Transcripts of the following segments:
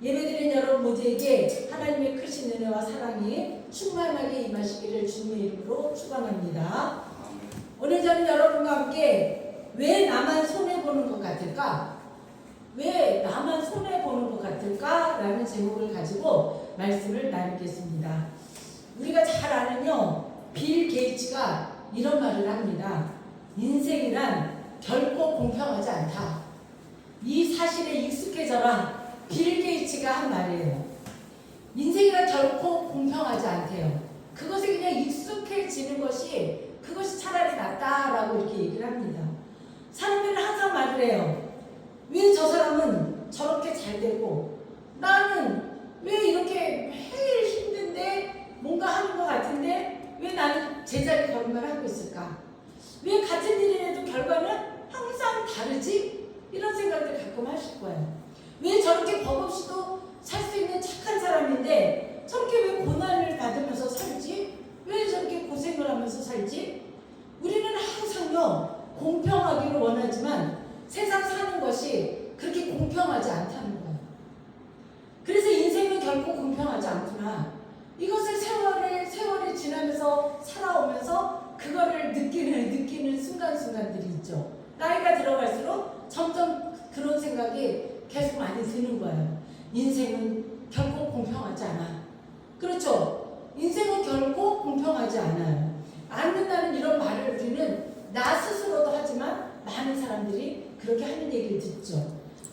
예배드린 여러분 모두에게 하나님의 크신 은혜와 사랑이 충만하게 임하시기를 주님의 이름으로 축원합니다. 오늘 저는 여러분과 함께 왜 나만 손해보는 것 같을까? 왜 나만 손해보는 것 같을까? 라는 제목을 가지고 말씀을 나누겠습니다. 우리가 잘 아는요, 빌 게이츠가 이런 말을 합니다. 인생이란 결코 공평하지 않다. 이 사실에 익숙해져라. 빌 게이츠가 한 말이에요. 인생이란 결코 공평하지 않대요. 그것에 그냥 익숙해지는 것이 그것이 차라리 낫다라고 이렇게 얘기를 합니다. 사람들은 항상 말을 해요. 왜 저 사람은 저렇게 잘 되고 나는 왜 이렇게 매일 힘든데 뭔가 하는 것 같은데 왜 나는 제자리 걸음을 하고 있을까? 왜 같은 일을 해도 결과는 항상 다르지? 이런 생각들 가끔 하실 거예요. 왜 저렇게 법 없이도 살 수 있는 착한 사람인데 저렇게 왜 고난을 받으면서 살지? 왜 저렇게 고생을 하면서 살지? 우리는 항상요, 공평하기를 원하지만 세상 사는 것이 그렇게 공평하지 않다는 거예요. 그래서 인생은 결코 공평하지 않구나. 이것을 세월이 지나면서 살아오면서 그거를 느끼는 순간순간들이 있죠. 나이가 들어갈수록 점점 그런 생각이 계속 많이 드는 거예요. 인생은 결코 공평하지 않아. 그렇죠? 인생은 결코 공평하지 않아요. 안 된다는 이런 말을 우리는 나 스스로도 하지만 많은 사람들이 그렇게 하는 얘기를 듣죠.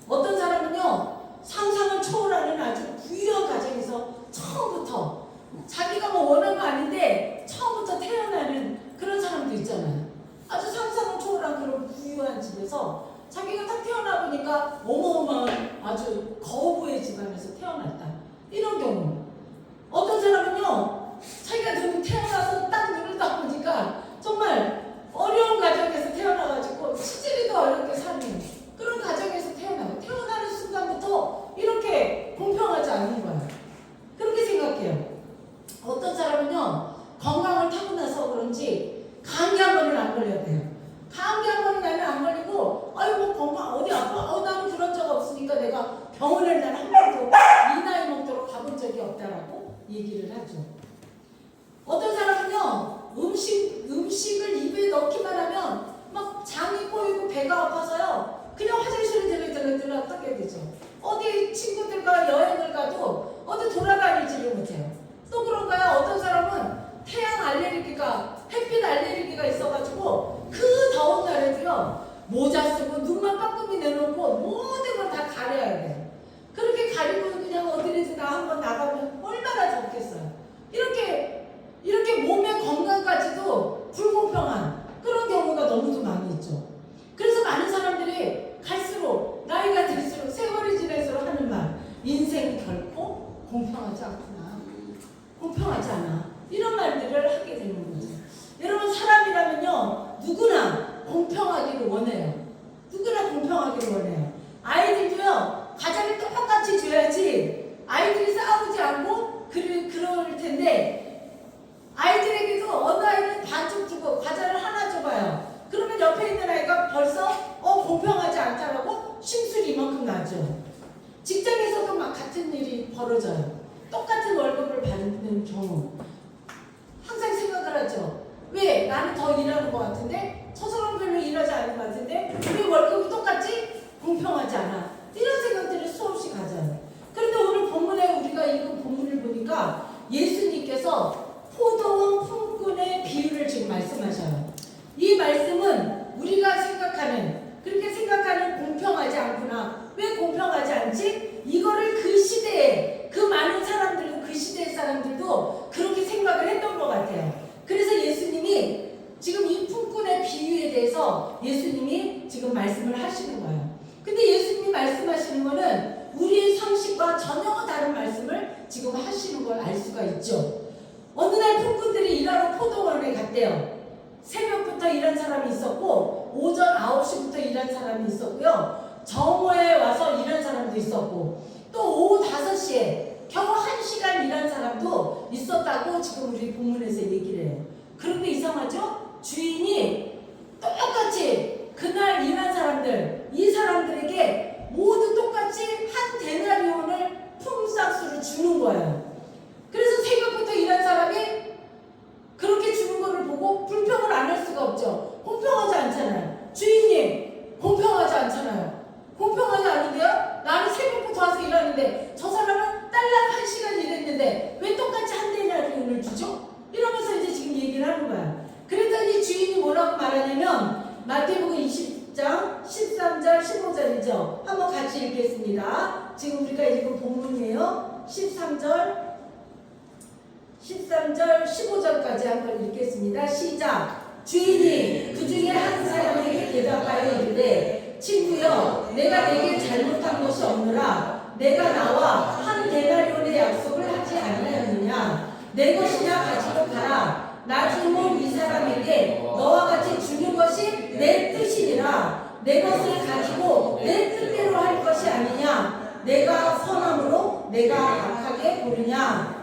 어떤 사람은요, 상상을 초월하는 아주 부유한 가정에서 처음부터 자기가 뭐 원한 거 아닌데 처음부터 태어나는 그런 사람도 있잖아요. 아주 상상을 초월한 그런 부유한 집에서 자기가 딱 태어나 보니까 어마어마한 아주 거부의 집안에서 태어났다. 이런 경우. 어떤 사람은요, 자기가 태어나서 딱 눈을 딱 보니까 정말 어려운 가정에서 태어나가지고 치질이도 어렵게 사는 그런 가정에서 태어나는 순간부터 이렇게 공평하지 않는 거예요. 그렇게 생각해요. 어떤 사람은요, 건강을 타고나서 그런지 감기 한 번은 안 걸려야 돼요. 감기 한 번은 나는 안 걸리고, 아유, 뭐 건강 어디 아파? 나는 그런 적 없으니까 내가 병원을 난 한 번도 이 나이 먹도록 가본 적이 없다라고 얘기를 하죠. 어떤 사람은요, 음식을 입에 넣기만 하면 막 장이 꼬이고 배가 아파서요, 그냥 화장실을 들러 떠게 되죠. 어디 친구들과 여행을 가도 어디 돌아다니지를 못해요. 또 그런가요? 어떤 사람은 태양 알레르기가, 햇빛 알레르기가 있어가지고 그 더운 날에도요, 모자 쓰고 눈만 빠끔히 내놓고 모든 걸 다 가려야 돼요. 그렇게 가리고 그냥 어디든지 한번 나가면 얼마나 덥겠어요. 이렇게 몸의 건강까지도 불공평한 그런 경우가 너무도 많이 있죠. 그래서 많은 사람들이 갈수록 나이가 들수록 세월이 지날수록 하는 말, 인생이 결코 공평하지 않구나. 공평하지 않아. 이런 말들을 하게 되는 거죠. 여러분, 사람이라면요, 누구나 공평하기를 원해요. 누구나 공평하기를 원해요. 아이들도요, 과자를 똑같이 줘야지 아이들이 싸우지 않고 그럴 텐데, 아이들에게도 어느 아이는 반쪽 주고 과자를 하나 줘봐요. 그러면 옆에 있는 아이가 벌써 공평하지 않다라고 심술이 이만큼 나죠. 직장에서도 막 같은 일이 벌어져요. 똑같은 월급을 받는 경우 항상 생각을 하죠. 왜? 나는 더 일하는 것 같은데 저 사람 별로 일하지 않는 것 같은데 왜 월급이 똑같지? 공평하지 않아. 이런 생각들을 수없이 가져요. 그런데 오늘 본문에 우리가 읽은 본문을 보니까 예수님께서 포도원 품꾼의 비유를 지금 말씀하셔요. 이 말씀은 우리가 그렇게 생각하는 공평하지 않구나. 왜 공평하지 않지? 이거를 그 시대에 그 많은 사람들도, 그 시대의 사람들도 그렇게 생각을 했던 것 같아요. 그래서 예수님이 지금 이 품꾼의 비유에 대해서 예수님이 지금 말씀을 하시는 거예요. 근데 예수님이 말씀하시는 거는 우리의 상식과 전혀 다른 말씀을 지금 하시는 걸 알 수가 있죠. 어느 날 품꾼들이 일하러 포도원에 갔대요. 새벽부터 일한 사람이 있었고 오전 9시부터 일한 사람이 있었고요. 정오에 와서 일한 사람도 있었고 또 오후 5시에 겨우 1시간 일한 사람도 있었다고 지금 우리 본문에서 얘기를 해요. 그런데 이상하죠? 주인이 똑같이 그날 일한 사람들, 이 사람들에게 모두 똑같이 한 데나리온을 주는 거예요. 그래서 새벽부터 일한 사람이 그렇게 주는 거를 보고 불평을 안 할 수가 없죠. 공평하지 않잖아요. 주인님, 공평하지 않잖아요. 공평하지 않은데요? 나는 새벽부터 와서 일하는데 저 사람은 딸랑 1시간 일했는데 왜 똑같이 한 데나리온을 주죠? 이러면서 이제 지금 얘기를 하는 거야. 그랬더니 주인이 뭐라고 말하냐면 마태복음 20장 13절 15절이죠. 한번 같이 읽겠습니다. 지금 우리가 읽은 본문이에요. 13절 15절까지 한번 읽겠습니다. 시작. 주인이 그 중에 한 사람에게 대답하여 이르되 친구여 내가 내게 잘못한 것이 없노라. 내가 나와 한 데나리온의 약속을 하지 아니하였느냐. 내 것이나 가지고 가라. 나중에 이 사람에게 너와 같이 주는 것이 내 뜻이니라. 내 것을 가지고 내 뜻대로 할 것이 아니냐. 내가 선함으로 내가 악하게 보느냐.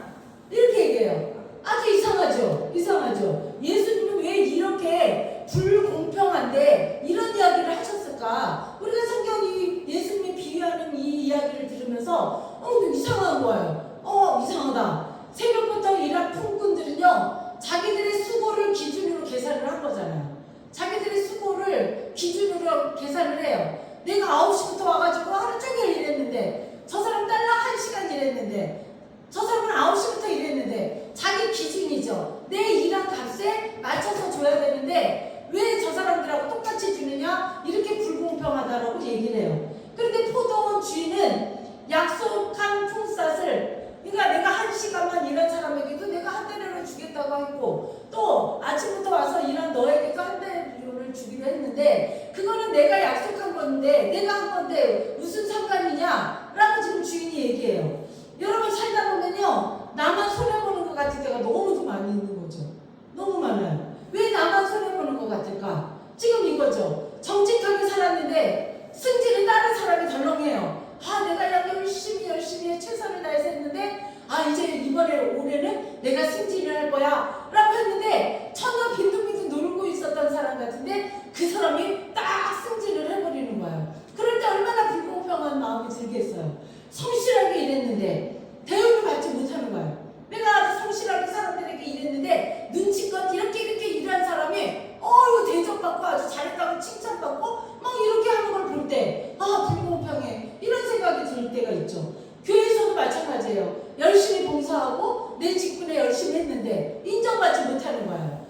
이렇게 얘기해요. 아주 이상하죠? 이상하죠? 예수님은 왜 이렇게 불공평한데 이런 이야기를 하셨을까? 우리가 성경이 예수님이 비유하는 이 이야기를 들으면서 이상한 거예요. 이상하다. 새벽부터 일한 품꾼들은요, 자기들의 수고를 기준으로 계산을 한 거잖아요. 자기들의 수고를 기준으로 계산을 해요. 내가 9시부터 와가지고 하루 종일 일했는데 저 사람 딸랑 1시간 일했는데 저 사람은 9시부터 일했는데 자기 기준이죠. 내 일한 값에 맞춰서 줘야 되는데 왜 저 사람들하고 똑같이 주느냐? 이렇게 불공평하다라고 얘기를 해요. 그런데 포도원 주인은 약속한 품삯을, 그러니까 내가 1시간만 일한 사람에게도 내가 한 대를 주겠다고 했고 또 아침부터 와서 일한 너에게도 한 대를 주기로 했는데 그거는 내가 약속한 건데 내가 한 건데 무슨 상관이냐? 라고 지금 주인이 얘기해요. 여러분 살다 보면요, 나만 손해보는 것 같은 때가 너무 많이 있는 거죠. 너무 많아요. 왜 나만 손해보는 것 같을까? 지금 이거죠. 정직하게 살았는데 승질이 다른 사람이 덜렁해요. 내가 열심히 최선을 다해서 했는데 이제 이번에 올해는 내가 승진을 할 거야 라고 했는데 천년 빈둥빈둥 놀고 있었던 사람 같은데 그 사람이 딱 승진을 해버리는 거예요. 그럴 때 얼마나 불공평한 마음이 들겠어요. 성실하게 일했는데 대우를 받지 못하는 거예요. 내가 아주 성실하게 사람들에게 일했는데 눈치껏 이렇게 일한 사람이 대접받고 아주 잘했다고 칭찬받고 막 이렇게 하는 걸 볼 때 불공평해 이런 생각이 들 때가 있죠. 교회에서도 마찬가지예요. 열심히 봉사하고 내 직분에 열심히 했는데 인정받지 못하는 거예요.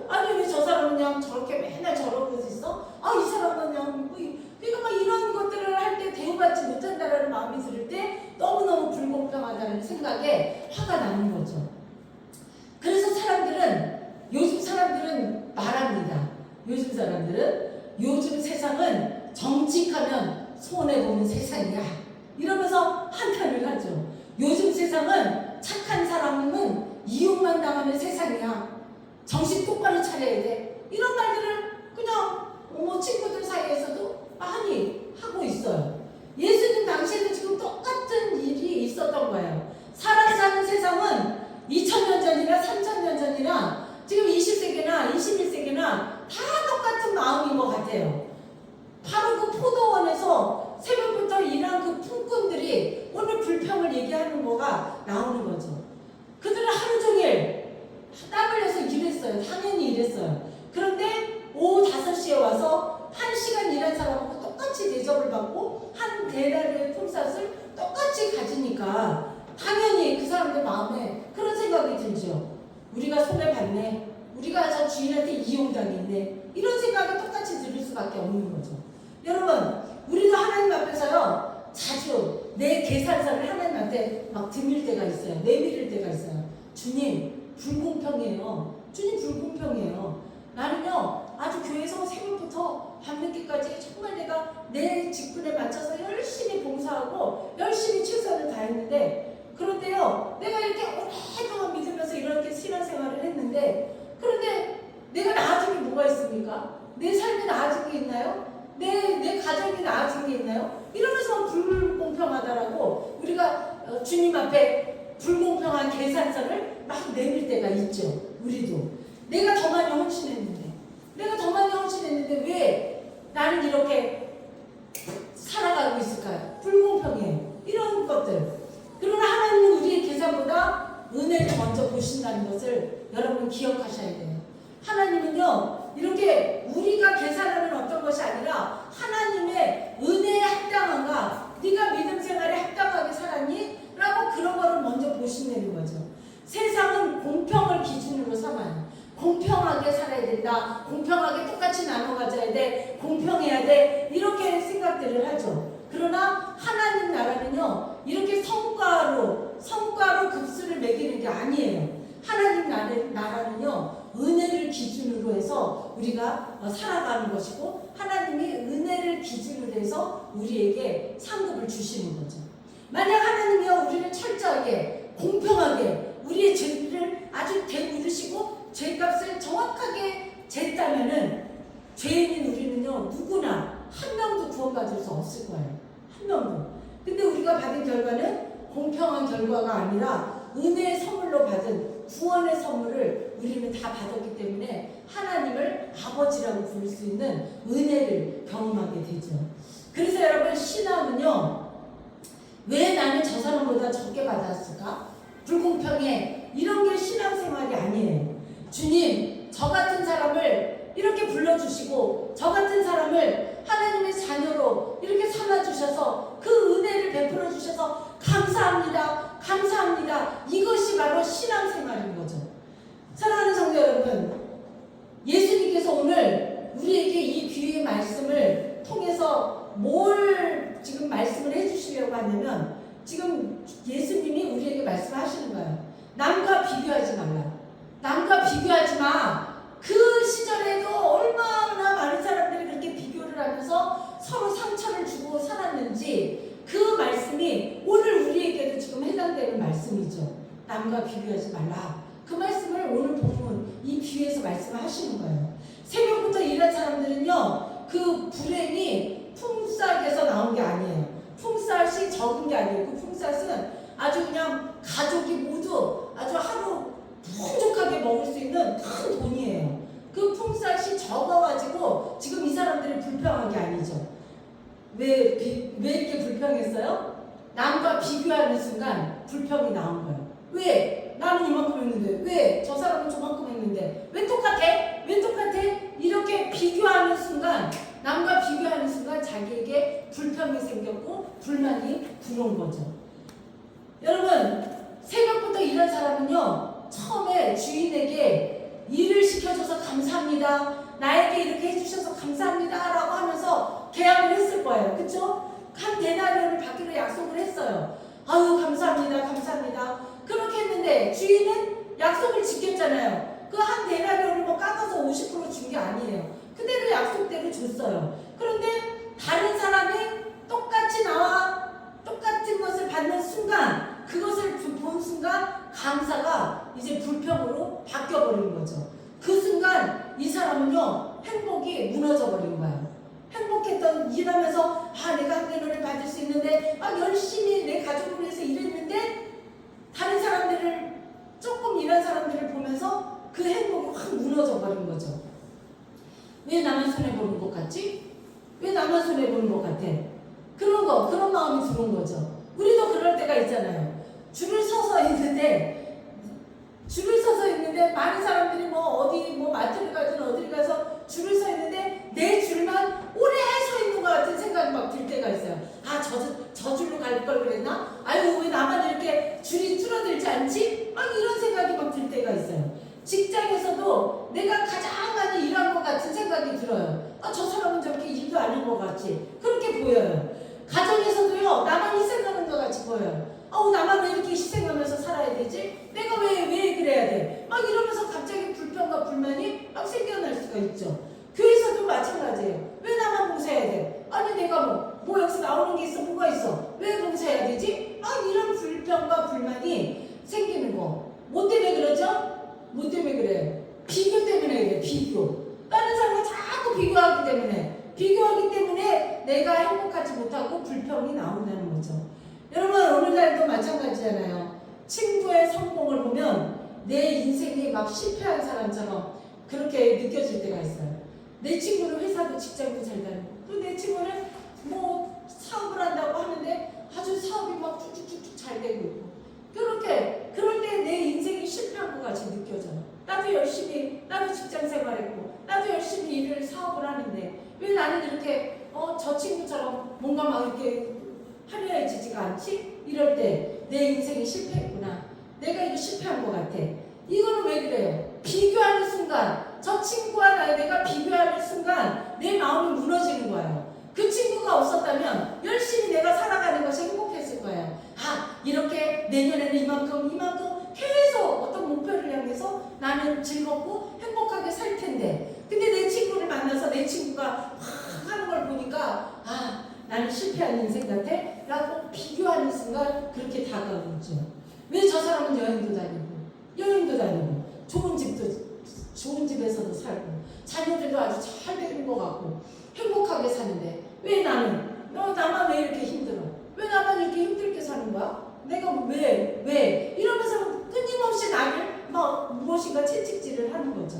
아니 왜 저 사람은 그냥 저렇게 맨날 저러고 있어? 이 사람은 그냥 그러니까 막 이런 것들을 할 때 대우받지 못한다라는 마음이 들을 때 너무너무 불공평하다는 생각에 화가 나는 거죠. 그래서 요즘 사람들은 말합니다. 요즘 세상은 정직하면 손해보는 세상이야 이러면서 한탄을 하죠. 요즘 세상은 착한 사람은 이용만 당하는 세상이야. 정신 똑바로 차려야 돼. 이런 말들을 그냥 친구들 사이에서도 많이 하고 있어요. 예수님 당시에도 지금 똑같은 일이 있었던 거예요. 사는 세상은 2000년 전이나 3000년 전이나 지금 20세기나 21세기나 다 똑같은 마음인 것 같아요. 바로 그 포도원에서 새벽부터 일한 그 품꾼들이 오늘 불평을 얘기하는 거가 나오는 거죠. 그들은 하루 종일 땀 흘려서 일했어요. 당연히 일했어요. 그런데 오후 5시에 와서 1시간 일한 사람하고 똑같이 대접을 받고 한 데나리온의 품삯을 똑같이 가지니까 당연히 그 사람들 마음에 그런 생각이 들죠. 우리가 손해봤네. 우리가 저 주인한테 이용당했네. 이런 생각이 똑같이 들을 수밖에 없는 거죠. 여러분, 우리도 하나님 앞에서요, 자주 내 계산서를 하나님한테 막 드밀 때가 있어요. 내밀을 때가 있어요. 주님, 불공평해요. 주님, 불공평해요. 나는요, 아주 교회에서 새벽부터 밤늦게까지 정말 내가 내 직분에 맞춰서 열심히 봉사하고 열심히 최선을 다했는데, 그런데요, 내가 이렇게 오랫동안 믿으면서 이렇게 신앙생활을 했는데, 그런데 내가 나아진 게 뭐가 있습니까? 내 삶이 나아진 게 있나요? 내 가정이 나아진 게 있나요? 이러면서 불공평하다라고 우리가 주님 앞에 불공평한 계산서를 막 내밀 때가 있죠. 우리도 내가 더 많이 헌신했는데 왜 나는 이렇게 살아가고 있을까요? 불공평해. 이런 것들. 그러나 하나님은 계산보다 은혜를 먼저 보신다는 것을 여러분 기억하셔야 돼요. 하나님은요, 이렇게 우리가 계산하는 어떤 것이 아니라 하나님의 은혜에 합당한가, 네가 믿음 생활에 합당하게 살았니? 라고 그런 거를 먼저 보신다는 거죠. 세상은 공평을 기준으로 삼아요. 공평하게 살아야 된다. 공평하게 똑같이 나눠 가져야 돼. 공평해야 돼. 이렇게 생각들을 하죠. 그러나 하나님 나라는요, 이렇게 성과로 급수를 매기는 게 아니에요. 하나님 나라는요, 은혜를 기준으로 해서 우리가 살아가는 것이고, 하나님이 은혜를 기준으로 해서 우리에게 상급을 주시는 거죠. 만약 하나님이요, 우리를 철저하게 공평하게 우리의 죄를 아주 대물으시고 죄값을 정확하게 쟀다면은 죄인인 우리는요, 누구나 한 명도 구원받을 수 없을 거예요. 한 명도. 근데 우리가 받은 결과는 공평한 결과가 아니라 은혜의 선물로 받은 구원의 선물을 우리는 다 받았기 때문에 하나님을 아버지라고 부를 수 있는 은혜를 경험하게 되죠. 그래서 여러분, 신앙은요, 왜 나는 저 사람보다 적게 받았을까? 불공평해. 이런 게 신앙생활이 아니에요. 주님, 저 같은 사람을 이렇게 불러주시고 저 같은 사람을 하나님의 자녀로 이렇게 삼아주셔서 그 은혜를 베풀어 주셔서 감사합니다. 감사합니다. 이것이 바로 신앙생활인 거죠. 사랑하는 성도 여러분, 예수님께서 오늘 우리에게 이 귀의 말씀을 통해서 뭘 지금 말씀을 해주시려고 하냐면, 지금 예수님이 우리에게 말씀하시는 거예요. 남과 비교하지 말라. 남과 비교하지 마. 그 시절에도 얼마나 많은 사람들이 그렇게 비교를 하면서 서로 상처를 주고 살았는지, 그 말씀이 오늘 우리에게도 지금 해당되는 말씀이죠. 남과 비교하지 말라. 그 말씀을 오늘 본문 이 비유에서 말씀하시는 거예요. 새벽부터 일한 사람들은요, 그 불행이 품삯에서 나온 게 아니에요. 품삯이 적은 게 아니에요. 그 품삯은 아주 그냥 가족이 모두 아주 하루 풍족하게 먹을 수 있는 큰 돈이에요. 그 품삯이 적어가지고 지금 이 사람들이 불평한 게 아니죠. 왜 이렇게 불평했어요? 남과 비교하는 순간 불평이 나온 거예요. 왜? 나는 이만큼 했는데, 왜? 저 사람은 저만큼 했는데, 왜 똑같아? 왜 똑같아? 이렇게 비교하는 순간, 남과 비교하는 순간 자기에게 불평이 생겼고 불만이 들어온 거죠. 여러분, 새벽부터 일한 사람은요, 처음에 주인에게 일을 시켜줘서 감사합니다, 나에게 이렇게 해주셔서 감사합니다 라고 하면서 계약을 했을 거예요. 그쵸? 한 데나리온을 받기로 약속을 했어요. 아유, 감사합니다, 감사합니다. 그렇게 했는데 주인은 약속을 지켰잖아요. 그 한 데나리온을 뭐 깎아서 50% 준 게 아니에요. 그대로 약속대로 줬어요. 그런데 다른 사람이 똑같이 나와 똑같은 것을 받는 순간, 그것을 본 순간 감사가 이제 불평으로 바뀌어버린 거죠. 그 순간 이 사람은요, 행복이 무너져버린 거예요. 행복했던, 일하면서 내가 한 대노를 받을 수 있는데, 열심히 내 가족을 위해서 일했는데, 다른 사람들을, 조금 일한 사람들을 보면서 그 행복이 확 무너져버린 거죠. 왜 나만 손해보는 것 같지? 왜 나만 손해보는 것 같아? 그런 마음이 드는 거죠. 우리도 그럴 때가 있잖아요. 줄을 서서 있는데 많은 사람들이 어디 마트를 가든 어디를 가서 줄을 서 있는데 내 줄만 오래 서 있는 것 같은 생각이 막 들 때가 있어요. 저 줄로 갈 걸 그랬나? 아유, 왜 나만 이렇게 줄이 줄어들지 않지? 막 이런 생각이 막 들 때가 있어요. 직장에서도 내가 가장 많이 일한 것 같은 생각이 들어요. 저 사람은 저렇게 일도 안 한 것 같지? 그렇게 보여요. 가정에서도요, 나만 희생하는 것 같이 보여요. 나만 왜 이렇게 희생하면서 살아야 되지? 내가 왜 그래야 돼? 막 이러면서 갑자기 불평과 불만이 막 생겨날 수가 있죠. 교회에서도 마찬가지예요. 왜 나만 봉사해야 돼? 아니, 내가 뭐 여기서 나오는 게 있어? 뭐가 있어? 왜 봉사해야 되지? 이런 불평과 불만이 생기는 거. 뭐 때문에 그러죠? 뭐 때문에 그래요? 비교 때문에 그래요. 비교. 다른 사람과 자꾸 비교하기 때문에 내가 행복하지 못하고 불평이 나온다는 거죠. 여러분, 오늘날도 마찬가지잖아요. 친구의 성공을 보면 내 인생이 막 실패한 사람처럼 그렇게 느껴질 때가 있어요. 내 친구는 회사도 직장도 잘 다니고, 또 내 친구는 사업을 한다고 하는데 아주 사업이 막 쭉쭉쭉쭉 잘 되고 있고, 그렇게 있고 나도 열심히 일을 사업을 하는데 왜 나는 이렇게 저 친구처럼 뭔가 막 이렇게 화려해지지가 않지? 이럴 때 내 인생이 실패했구나. 내가 이거 실패한 것 같아. 이거는 왜 그래요? 비교하는 순간 저 친구와 내가 비교하는 순간 내 마음이 무너지는 거예요. 그 친구가 없었다면 열심히 내가 살아가는 것이 행복했을 거예요. 아, 이렇게 내년에는 이만큼 계속 어떤 목표를 향해서 나는 즐겁고 행복하게 살 텐데, 근데 내 친구를 만나서 내 친구가 하는 걸 보니까 아, 나는 실패한 인생 같아? 라고 비교하는 순간 그렇게 다가오죠. 왜 저 사람은 여행도 다니고 좋은 집에서도 살고 자녀들도 아주 잘 되는 것 같고 행복하게 사는데 왜 나만 왜 이렇게 힘들어? 왜 나만 이렇게 힘들게 사는 거야? 내가 왜 이러면서 끊임없이 나를 무엇인가 채찍질을 하는 거죠.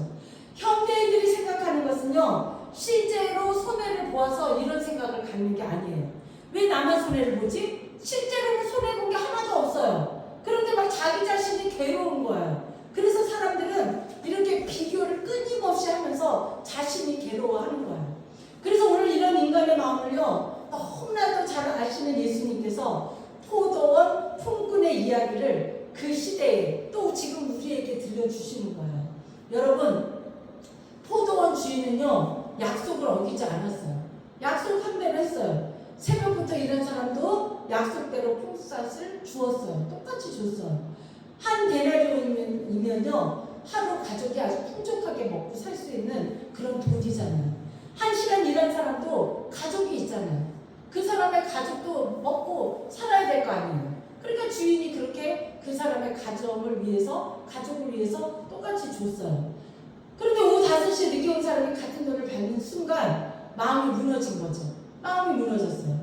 현대인들이 생각하는 것은요, 실제로 손해를 보아서 이런 생각을 갖는 게 아니에요. 왜 나만 손해를 보지? 실제로는 손해본 게 하나도 없어요. 그런데 막 자기 자신이 괴로운 거예요. 그래서 사람들은 이렇게 비교를 끊임없이 하면서 자신이 괴로워하는 거예요. 그래서 오늘 이런 인간의 마음을요, 너무나도 잘 아시는 예수님께서 포도원 품꾼의 이야기를 그 시대에 또 지금 우리에게 들려주시는 거예요. 여러분, 포도원 주인은요, 약속을 어기지 않았어요. 약속한 대로 했어요. 새벽부터 일한 사람도 약속대로 품삯을 주었어요. 똑같이 줬어요. 한 데나리온이면요, 하루 가족이 아주 풍족하게 먹고 살 수 있는 그런 돈이잖아요. 한 시간 일한 사람도 가족이 있잖아요. 그 사람의 가족도 먹고 살아야 될 거 아니에요. 그러니까 주인이 그렇게 그 사람의 가족을 위해서 똑같이 줬어요. 그런데 오후 5시에 늦게 온 사람이 같은 돈을 받는 순간 마음이 무너진 거죠. 마음이 무너졌어요.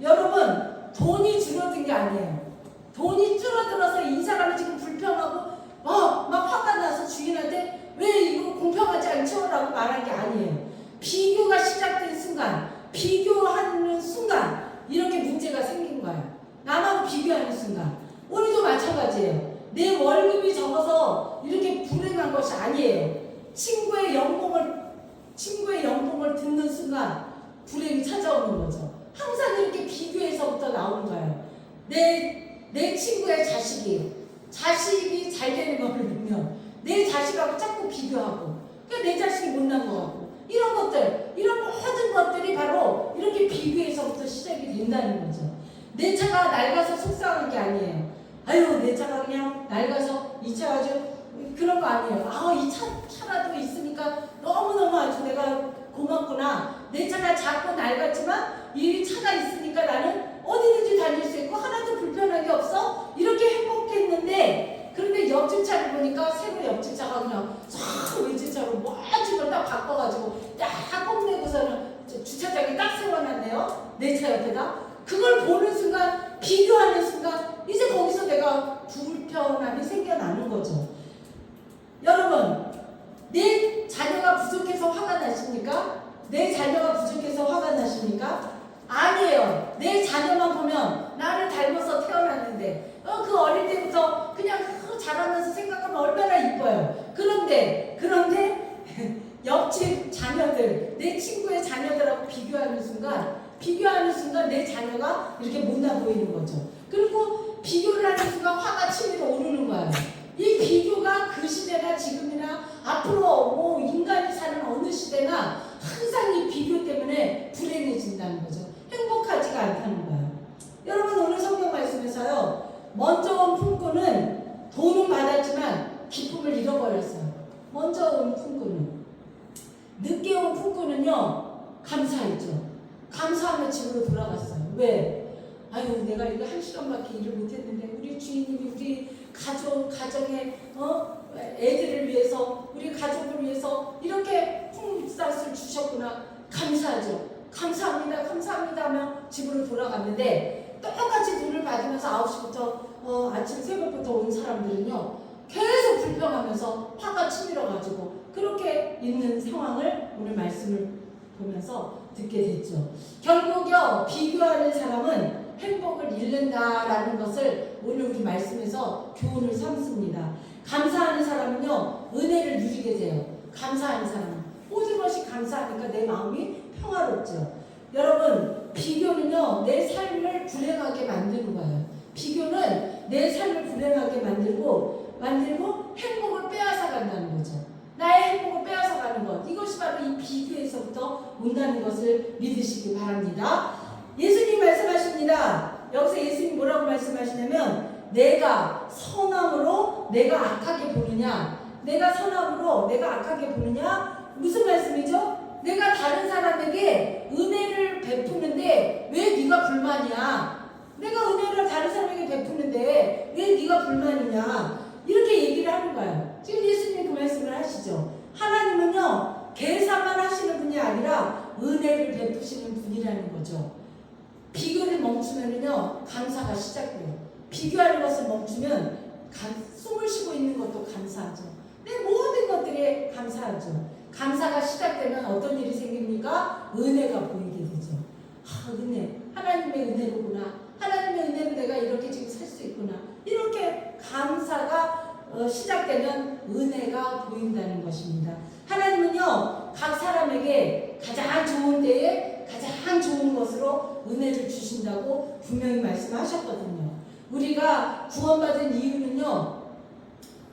여러분, 돈이 줄어든 게 아니에요. 돈이 줄어들어서 이 사람이 지금 불평하고 막 화가 나서 주인한테 왜 이거 공평하지 않죠? 라고 말한 게 아니에요. 비교가 시작된 순간, 비교하는 순간 이렇게 문제가 생긴 거예요. 남하고 비교하는 순간. 오늘도 마찬가지예요. 내 월급이 적어서 이렇게 불행한 것이 아니에요. 친구의 연봉을 듣는 순간 불행이 찾아오는 거죠. 항상 이렇게 비교에서부터 나오는 거예요. 내 친구의 자식이 잘 되는 걸 보면 내 자식하고 자꾸 비교하고, 그러니까 내 자식이 못난 것 같고, 이런 모든 것들이 바로 이렇게 비교에서부터 시작이 된다는 거죠. 내 차가 낡아서 속상한 게 아니에요. 아유, 내 차가 그냥 낡아서 이 차 아주 그런 거 아니에요. 아, 이 차라도 있으니까 너무너무 아주 내가 고맙구나. 내 차가 작고 낡았지만 이 차가 있으니까 나는 어디든지 다닐 수 있고 하나도 불편한 게 없어. 이렇게 행복했는데, 그런데 옆집 차를 보니까 새로 옆집 차가 그냥 싹 외제차로 멋진 걸 딱 바꿔가지고 딱 뽐내고서는 주차장에 딱 세워놨네요. 내 차 옆에다. 그걸 보는 순간, 비교하는 순간 이제 거기서 내가 불편함이 생겨나는 거죠. 여러분, 내 자녀가 부족해서 화가 나십니까? 내 자녀가 부족해서 화가 나십니까? 아니에요. 내 자녀만 보면 나를 닮아서 태어났는데 그 어릴 때부터 그냥 자라면서 생각하면 얼마나 이뻐요. 그런데 옆집 자녀들, 내 친구의 자녀들하고 비교하는 순간 내 자녀가 이렇게 못나 보이는 거죠. 그리고 비교를 하는 순간 화가 치밀어 오르는 거예요. 이 비교가 그 시대나 지금이나 앞으로 인간이 사는 어느 시대나 항상 이 비교 때문에 불행해진다는 거죠. 행복하지가 않다는 거예요. 여러분, 오늘 성경 말씀에서요, 먼저 온 품꾼은 돈은 받았지만 기쁨을 잃어버렸어요. 먼저 온 품꾼은. 늦게 온 품꾼은요, 감사했죠. 감사하며 집으로 돌아갔어요. 왜? 아유, 내가 이거 1시간밖에 일을 못했는데 우리 주인님이 우리 가정의 애들을 위해서, 우리 가족을 위해서 이렇게 품삯을 주셨구나. 감사하죠. 감사합니다 하며 집으로 돌아갔는데, 똑같이 돈을 받으면서 9시부터 아침 새벽부터 온 사람들은요, 계속 불평하면서 화가 치밀어가지고 그렇게 있는 상황을 오늘 말씀을 보면서 듣게 됐죠. 결국요, 비교하는 사람은 행복을 잃는다라는 것을 오늘 우리 말씀에서 교훈을 삼습니다. 감사하는 사람은요, 은혜를 누리게 돼요. 감사하는 사람은. 모든 것이 감사하니까 내 마음이 평화롭죠. 여러분, 비교는요, 내 삶을 불행하게 만드는 거예요. 비교는 내 삶을 불행하게 만들고 행복을 빼앗아 간다는 거죠. 나의 행복을 빼앗아 가는 것. 이것이 바로 이 비교에서부터 온다는 것을 믿으시기 바랍니다. 예수님 말씀하십니다. 여기서 예수님 뭐라고 말씀하시냐면, 내가 선함으로 내가 악하게 보느냐? 내가 선함으로 내가 악하게 보느냐? 무슨 말씀이죠? 내가 다른 사람에게 은혜를 베푸는데 왜 네가 불만이야? 내가 은혜를 다른 사람에게 베푸는데 왜 네가 불만이냐? 이렇게 얘기를 하는 거예요. 지금 예수님이 그 말씀을 하시죠. 하나님은요, 계산만 하시는 분이 아니라 은혜를 베푸시는 분이라는 거죠. 비교를 멈추면은요, 감사가 시작돼요. 비교하는 것을 멈추면 숨을 쉬고 있는 것도 감사하죠. 내 모든 것들에 감사하죠. 감사가 시작되면 어떤 일이 생깁니까? 은혜가 보이게 되죠. 은혜, 하나님의 은혜로구나. 하나님의 은혜로 내가 이렇게 지금 살 수 있구나. 이렇게 감사가 시작되면 은혜가 보인다는 것입니다. 하나님은요, 각 사람에게 가장 좋은 때에 가장 좋은 것으로 은혜를 주신다고 분명히 말씀하셨거든요. 우리가 구원받은 이유는요,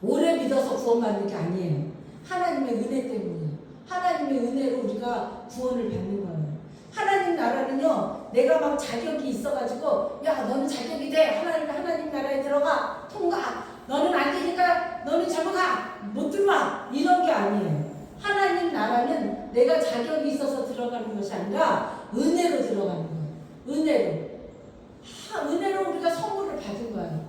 오래 믿어서 구원받는 게 아니에요. 하나님의 은혜 때문이에요. 하나님의 은혜로 우리가 구원을 받는 거예요. 하나님 나라는요, 내가 막 자격이 있어가지고, 야, 너는 자격이 돼. 하나님 나라에 들어가. 통과. 너는 안 되니까 너는 절로 가. 못 들어와. 이런 게 아니에요. 하나님 나라는 내가 자격이 있어서 들어가는 것이 아니라 은혜로 들어가는 거예요. 은혜로. 은혜로 우리가 선물을 받은 거예요.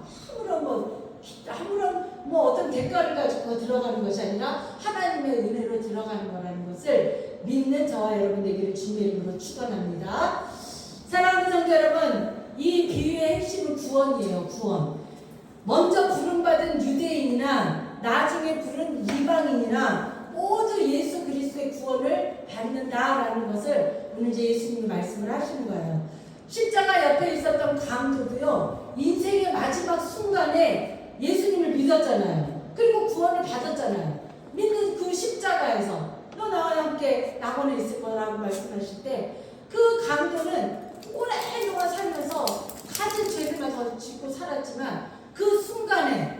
아무런 어떤 대가를 가지고 들어가는 것이 아니라 하나님의 은혜로 들어가는 거라는 것을 믿는 저와 여러분 되기를 주님의 이름으로 축원합니다. 사랑하는 성도 여러분, 이 비유의 핵심은 구원이에요. 구원. 먼저 부름받은 유대인이나 나중에 부른 이방인이나 모두 예수 그리스도의 구원을 받는다라는 것을 오늘 이제 예수님이 말씀을 하시는 거예요. 십자가 옆에 있었던 강도도요, 인생의 마지막 순간에 예수님을 믿었잖아요. 그리고 구원을 받았잖아요. 믿는 그 십자가에서 너 나와 함께 낙원에 있을 거라고 말씀하실 때, 그 강도는 오랫동안 살면서 가진 죄들만 더 짓고 살았지만 그 순간에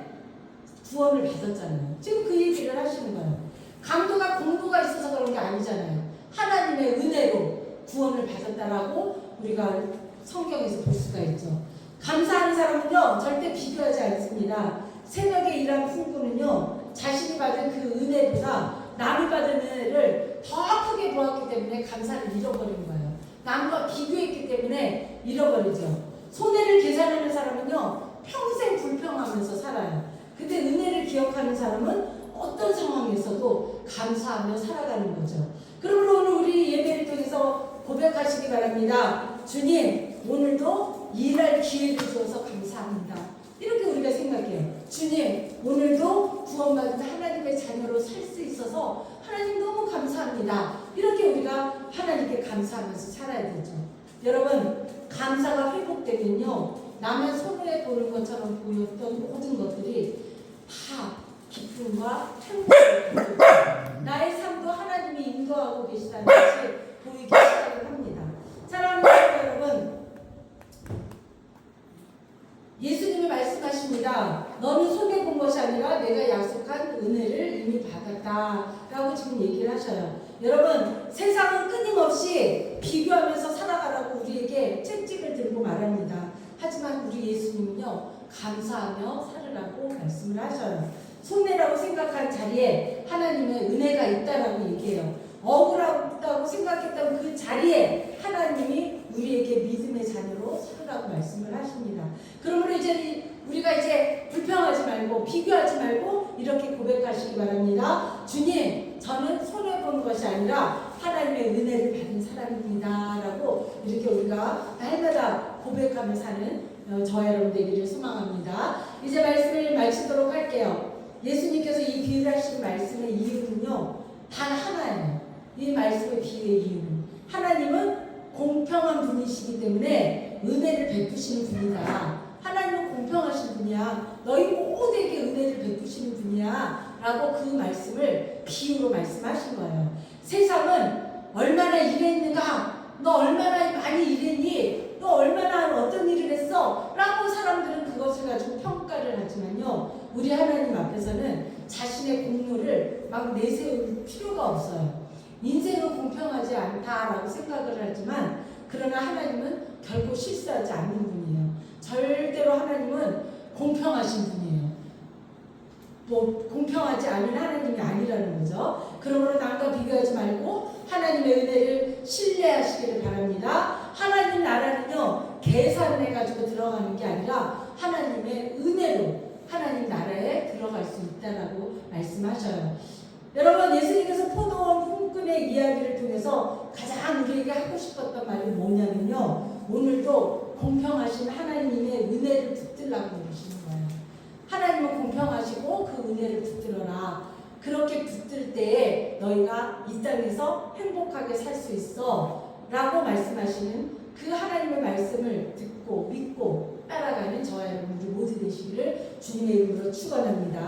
구원을 받았잖아요. 지금 그 얘기를 하시는 거예요. 강도가 공로가 있어서 그런 게 아니잖아요. 하나님의 은혜로 구원을 받았다라고 우리가 성경에서 볼 수가 있죠. 감사하는 사람은요, 절대 비교하지 않습니다. 새벽에 일한 풍부는요, 자신이 받은 그 은혜보다 남이 받은 은혜를 더 크게 보았기 때문에 감사를 잃어버린 거예요. 남과 비교했기 때문에 잃어버리죠. 손해를 계산하는 사람은요, 평생 불평하면서 살아요. 근데 은혜를 기억하는 사람은 어떤 상황에서도 감사하며 살아가는 거죠. 그러므로 오늘 우리 예배를 통해서 고백하시기 바랍니다. 주님, 오늘도 일할 기회를 주어서 감사합니다. 이렇게 우리가 생각해요. 주님, 오늘도 구원받은 하나님의 자녀로 살 수 있어서 하나님 너무 감사합니다. 이렇게 우리가 하나님께 감사하면서 살아야 되죠. 여러분, 감사가 회복되면요, 남의 손해 보는 것처럼 보였던 모든 것들이 다 기쁨과 행복을 나의 삶도 하나님이 인도하고 계시다는 것이 보이기 시작을 합니다. 사랑하는 여러분, 예수님이 말씀하십니다. 너는 손해본 것이 아니라 내가 약속한 은혜를 이미 받았다라고 지금 얘기를 하셔요. 여러분, 세상은 끊임없이 비교하면서 살아가라고 우리에게 채찍을 들고 말합니다. 하지만 우리 예수님은요, 감사하며 살으라고 말씀을 하셔요. 손해라고 생각한 자리에 하나님의 은혜가 있다라고 얘기해요. 억울하다고 생각했던 그 자리에 하나님이 우리에게 믿음의 자녀로 살으라고 말씀을 하십니다. 그러므로 이제 우리가 이제 불평하지 말고 비교하지 말고 이렇게 고백하시기 바랍니다. 주님, 저는 손해본 것이 아니라 하나님의 은혜를 받은 사람입니다. 라고 이렇게 우리가 날마다 고백하며 사는 저와 여러분 되기를 소망합니다. 이제 말씀을 마치도록 할게요. 예수님께서 이 비유를 하신 말씀의 이유는요, 단 하나예요. 이 말씀의 비유의 이유는 하나님은 공평한 분이시기 때문에 은혜를 베푸시는 분이다. 하나님은 공평하신 분이야. 너희 모두에게 은혜를 베푸시는 분이야. 라고 그 말씀을 비유로 말씀하신 거예요. 세상은 얼마나 일했는가? 너 얼마나 많이 일했니? 너 얼마나 어떤 일을 했어? 라고 사람들은 그것을 가지고 평가를 하지만요. 우리 하나님 앞에서는 자신의 공로를 막 내세울 필요가 없어요. 인생은 공평하지 않다라고 생각을 하지만 그러나 하나님은 결코 실수하지 않는 분이에요. 절대로 하나님은 공평하신 분이에요. 뭐 공평하지 않은 하나님이 아니라는 거죠. 그러므로 남과 비교하지 말고 하나님의 은혜를 신뢰하시기를 바랍니다. 하나님 나라는요 계산해가지고 들어가는 게 아니라 하나님의 은혜로 하나님 나라에 들어갈 수 있다라고 말씀하셔요. 여러분, 예수님께서 포도원 품꾼의 이야기를 통해서 가장 우리에게 하고 싶었던 말이 뭐냐면요, 오늘도 공평하신 하나님의 은혜를 붙들라고 그러시는 거예요. 하나님은 공평하시고 그 은혜를 붙들어라. 그렇게 붙들 때에 너희가 이 땅에서 행복하게 살 수 있어 라고 말씀하시는 그 하나님의 말씀을 듣고 믿고 따라가는 저와 여러분들 모두 되시기를 주님의 이름으로 축원합니다.